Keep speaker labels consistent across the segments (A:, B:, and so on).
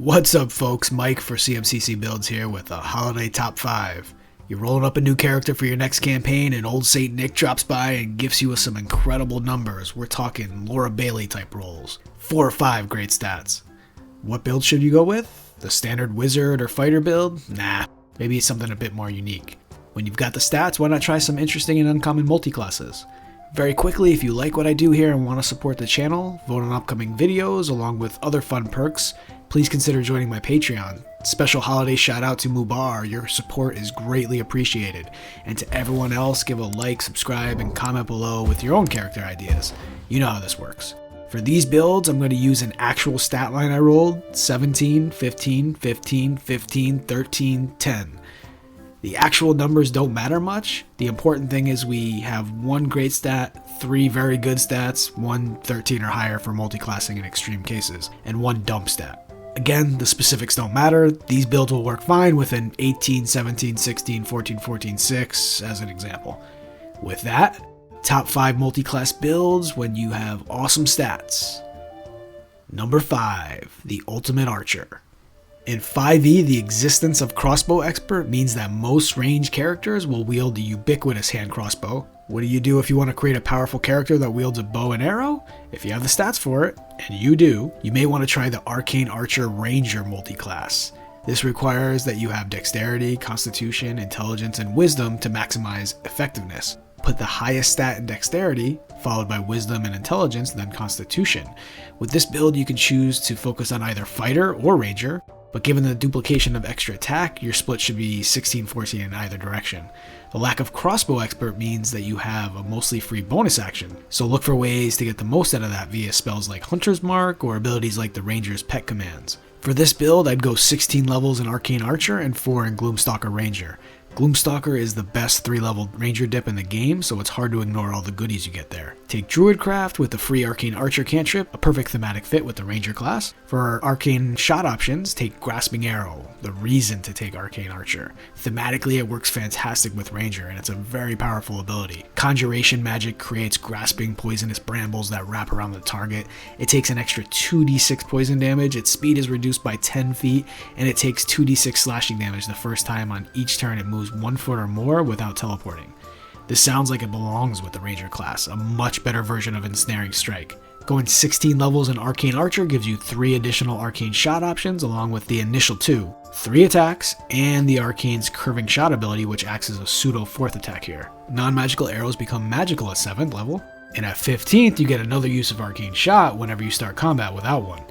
A: What's up folks, Mike for CMCC Builds here with a holiday top 5. You're rolling up a new character for your next campaign and old Saint Nick drops by and gifts you with some incredible numbers. We're talking Laura Bailey type rolls. 4 or 5 great stats. What build should you go with? The standard wizard or fighter build? Nah, maybe something a bit more unique. When you've got the stats, why not try some interesting and uncommon multi-classes? Very quickly, if you like what I do here and want to support the channel, vote on upcoming videos along with other fun perks, please consider joining my Patreon. Special holiday shout out to Mubar, your support is greatly appreciated. And to everyone else, give a like, subscribe, and comment below with your own character ideas. You know how this works. For these builds, I'm going to use an actual stat line I rolled, 17, 15, 15, 15, 13, 10. The actual numbers don't matter much. The important thing is we have 1 great stat, 3 very good stats, 1 13 or higher for multi-classing in extreme cases, and 1 dump stat. Again, the specifics don't matter. These builds will work fine with an 18, 17, 16, 14, 14, 6 as an example. With that, top 5 multi-class builds when you have awesome stats. Number 5, the Ultimate Archer. In 5e, the existence of Crossbow Expert means that most range characters will wield the ubiquitous hand crossbow. What do you do if you want to create a powerful character that wields a bow and arrow? If you have the stats for it, and you do, you may want to try the Arcane Archer Ranger multi-class. This requires that you have dexterity, constitution, intelligence, and wisdom to maximize effectiveness. Put the highest stat in dexterity, followed by wisdom and intelligence, then constitution. With this build, you can choose to focus on either fighter or ranger, but given the duplication of extra attack, your split should be 16-14 in either direction. The lack of crossbow expert means that you have a mostly free bonus action, so look for ways to get the most out of that via spells like Hunter's Mark or abilities like the Ranger's Pet Commands. For this build, I'd go 16 levels in Arcane Archer and 4 in Gloomstalker Ranger. Gloomstalker is the best 3-level ranger dip in the game, so it's hard to ignore all the goodies you get there. Take Druidcraft with the free Arcane Archer cantrip, a perfect thematic fit with the Ranger class. For Arcane shot options, take Grasping Arrow, the reason to take Arcane Archer. Thematically, it works fantastic with Ranger, and it's a very powerful ability. Conjuration magic creates grasping poisonous brambles that wrap around the target. It takes an extra 2d6 poison damage, its speed is reduced by 10 feet, and it takes 2d6 slashing damage the first time on each turn it moves 1 foot or more without teleporting. This sounds like it belongs with the Ranger class, a much better version of Ensnaring Strike. Going 16 levels in Arcane Archer gives you 3 additional Arcane shot options along with the initial 2, 3 attacks, and the Arcane's Curving Shot ability which acts as a pseudo 4th attack here. Non-magical arrows become magical at 7th level, and at 15th you get another use of Arcane Shot whenever you start combat without one.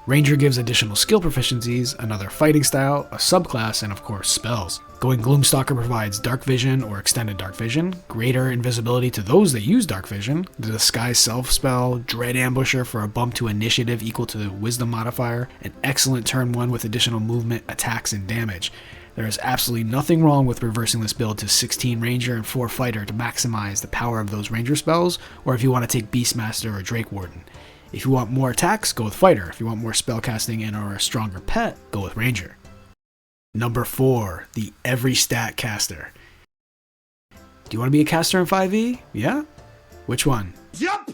A: Ranger gives additional skill proficiencies, another fighting style, a subclass, and of course spells. Going Gloomstalker provides Dark Vision or Extended Dark Vision, greater invisibility to those that use Dark Vision, the Disguise Self spell, Dread Ambusher for a bump to initiative equal to the Wisdom modifier, an excellent turn 1 with additional movement, attacks, and damage. There is absolutely nothing wrong with reversing this build to 16 Ranger and 4 Fighter to maximize the power of those Ranger spells, or if you want to take Beastmaster or Drake Warden. If you want more attacks, go with Fighter. If you want more spellcasting and or a stronger pet, go with Ranger. Number 4, the Every Stat Caster. Do you want to be a caster in 5e? Yeah? Which one? Yup!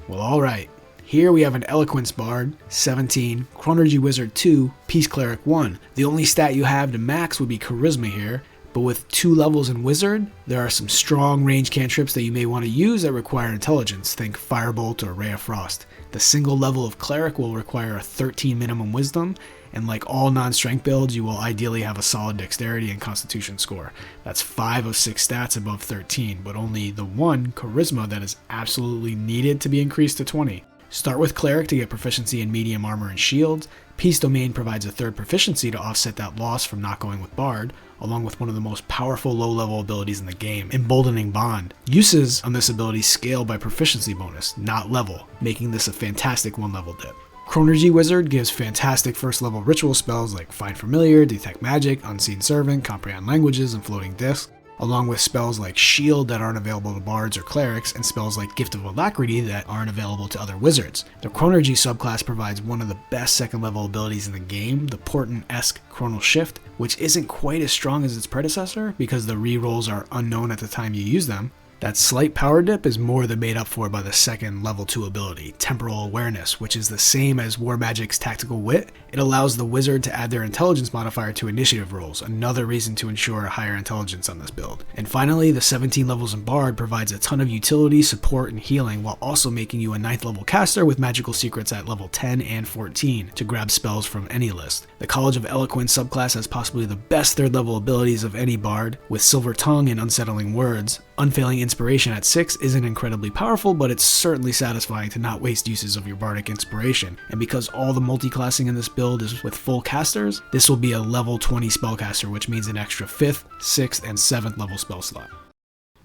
A: Well, alright. Here we have an Eloquence Bard, 17, Chronergy Wizard 2, Peace Cleric 1. The only stat you have to max would be Charisma here, but with 2 levels in Wizard, there are some strong range cantrips that you may want to use that require intelligence, think Firebolt or Ray of Frost. The single level of Cleric will require a 13 minimum Wisdom, and like all non-strength builds, you will ideally have a solid Dexterity and Constitution score. That's 5 of 6 stats above 13, but only the 1, Charisma, that is absolutely needed to be increased to 20. Start with Cleric to get proficiency in medium armor and shields. Peace Domain provides a 3rd proficiency to offset that loss from not going with Bard, along with one of the most powerful low-level abilities in the game, Emboldening Bond. Uses on this ability scale by proficiency bonus, not level, making this a fantastic 1-level dip. Chronergy Wizard gives fantastic 1st-level ritual spells like Find Familiar, Detect Magic, Unseen Servant, Comprehend Languages, and Floating Disc, along with spells like Shield that aren't available to bards or clerics, and spells like Gift of Alacrity that aren't available to other wizards. The Chronergy subclass provides one of the best 2nd level abilities in the game, the Portent-esque Chronal Shift, which isn't quite as strong as its predecessor because the rerolls are unknown at the time you use them, That slight power dip is more than made up for by the second level 2 ability, Temporal Awareness, which is the same as War Magic's Tactical Wit. It allows the wizard to add their intelligence modifier to initiative rolls, another reason to ensure a higher intelligence on this build. And finally, the 17 levels in Bard provides a ton of utility, support, and healing, while also making you a 9th level caster with magical secrets at level 10 and 14 to grab spells from any list. The College of Eloquence subclass has possibly the best 3rd level abilities of any Bard, with Silver Tongue and Unsettling Words. Unfailing Inspiration at 6 isn't incredibly powerful, but it's certainly satisfying to not waste uses of your Bardic Inspiration. And because all the multi-classing in this build is with full casters, this will be a level 20 spellcaster, which means an extra 5th, 6th, and 7th level spell slot.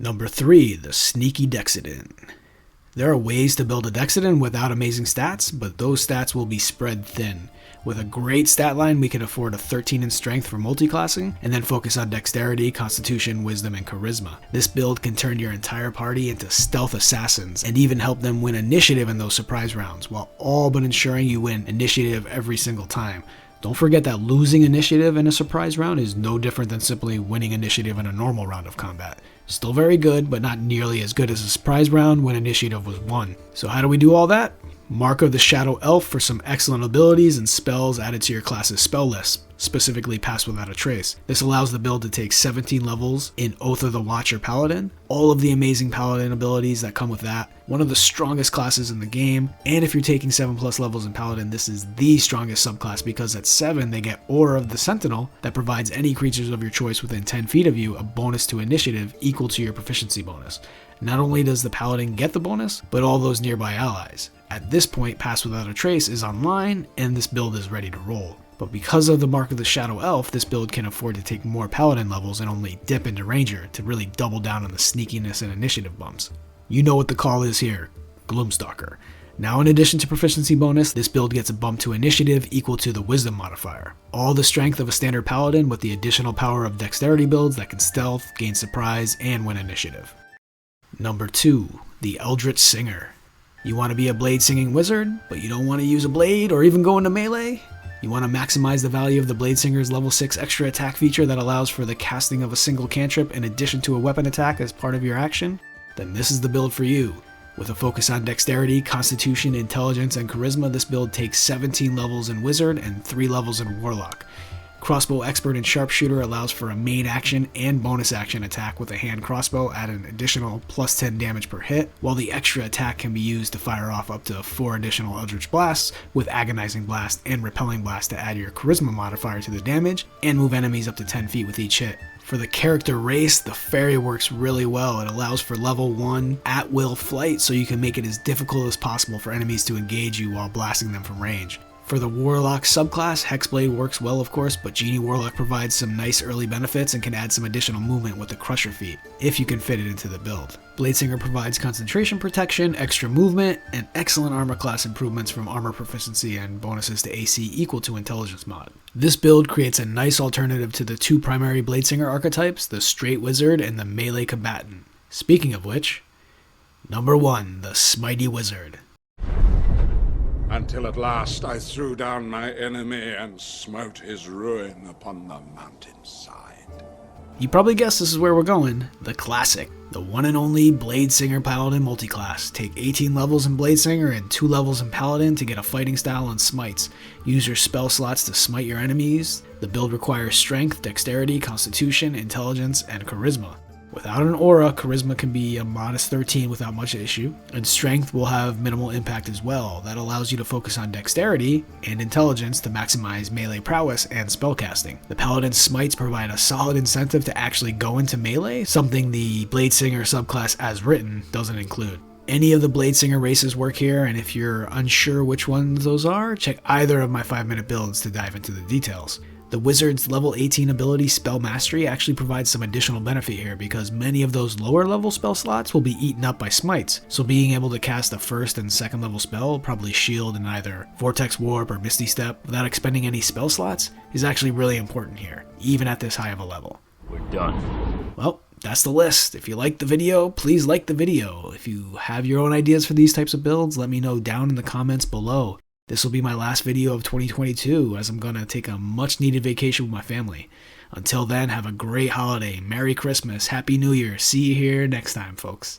A: Number 3, the Sneaky Dexident. There are ways to build a Dexident without amazing stats, but those stats will be spread thin. With a great stat line, we can afford a 13 in strength for multiclassing, and then focus on dexterity, constitution, wisdom, and charisma. This build can turn your entire party into stealth assassins, and even help them win initiative in those surprise rounds, while all but ensuring you win initiative every single time. Don't forget that losing initiative in a surprise round is no different than simply winning initiative in a normal round of combat. Still very good, but not nearly as good as a surprise round when initiative was won. So how do we do all that? Mark of the Shadow Elf for some excellent abilities and spells added to your class's spell list, specifically Pass Without a Trace. This allows the build to take 17 levels in Oath of the Watcher Paladin, all of the amazing Paladin abilities that come with that, one of the strongest classes in the game, and if you're taking 7+ levels in Paladin, this is the strongest subclass because at 7 they get Aura of the Sentinel that provides any creatures of your choice within 10 feet of you a bonus to initiative equal to your proficiency bonus. Not only does the Paladin get the bonus, but all those nearby allies. At this point, Pass Without a Trace is online, and this build is ready to roll. But because of the Mark of the Shadow Elf, this build can afford to take more Paladin levels and only dip into Ranger to really double down on the sneakiness and initiative bumps. You know what the call is here, Gloomstalker. Now in addition to proficiency bonus, this build gets a bump to initiative equal to the wisdom modifier. All the strength of a standard Paladin with the additional power of dexterity builds that can stealth, gain surprise, and win initiative. Number 2, the Eldritch Singer. You want to be a blade singing wizard, but you don't want to use a blade or even go into melee? You want to maximize the value of the Blade Singer's level 6 extra attack feature that allows for the casting of a single cantrip in addition to a weapon attack as part of your action? Then this is the build for you. With a focus on dexterity, constitution, intelligence, and charisma, this build takes 17 levels in wizard and 3 levels in warlock. Crossbow Expert and Sharpshooter allows for a main action and bonus action attack with a hand crossbow at an additional plus 10 damage per hit, while the extra attack can be used to fire off up to 4 additional Eldritch Blasts with Agonizing Blast and Repelling Blast to add your charisma modifier to the damage and move enemies up to 10 feet with each hit. For the character race, the Fairy works really well. It allows for level 1 at-will flight, so you can make it as difficult as possible for enemies to engage you while blasting them from range. For the Warlock subclass, Hexblade works well of course, but Genie Warlock provides some nice early benefits and can add some additional movement with the Crusher feat, if you can fit it into the build. Bladesinger provides concentration protection, extra movement, and excellent armor class improvements from armor proficiency and bonuses to AC equal to intelligence mod. This build creates a nice alternative to the 2 primary Bladesinger archetypes, the Straight Wizard and the Melee Combatant. Speaking of which, number 1, the Smitey Wizard.
B: Until at last I threw down my enemy and smote his ruin upon the mountainside.
A: You probably guessed this is where we're going. The classic. The one and only Bladesinger Paladin multiclass. Take 18 levels in Bladesinger and 2 levels in Paladin to get a fighting style on smites. Use your spell slots to smite your enemies. The build requires strength, dexterity, constitution, intelligence, and charisma. Without an aura, charisma can be a modest 13 without much issue, and strength will have minimal impact as well. That allows you to focus on dexterity and intelligence to maximize melee prowess and spellcasting. The Paladin smites provide a solid incentive to actually go into melee, something the Bladesinger subclass as written doesn't include. Any of the Bladesinger races work here, and if you're unsure which ones those are, check either of my 5-minute builds to dive into the details. The Wizard's level 18 ability Spell Mastery actually provides some additional benefit here because many of those lower level spell slots will be eaten up by smites, so being able to cast a 1st and 2nd level spell, probably shield in either Vortex Warp or Misty Step, without expending any spell slots is actually really important here, even at this high of a level.
C: We're done.
A: Well, that's the list. If you liked the video, please like the video. If you have your own ideas for these types of builds, let me know down in the comments below. This will be my last video of 2022 as I'm going to take a much needed vacation with my family. Until then, have a great holiday, Merry Christmas, Happy New Year. See you here next time, folks.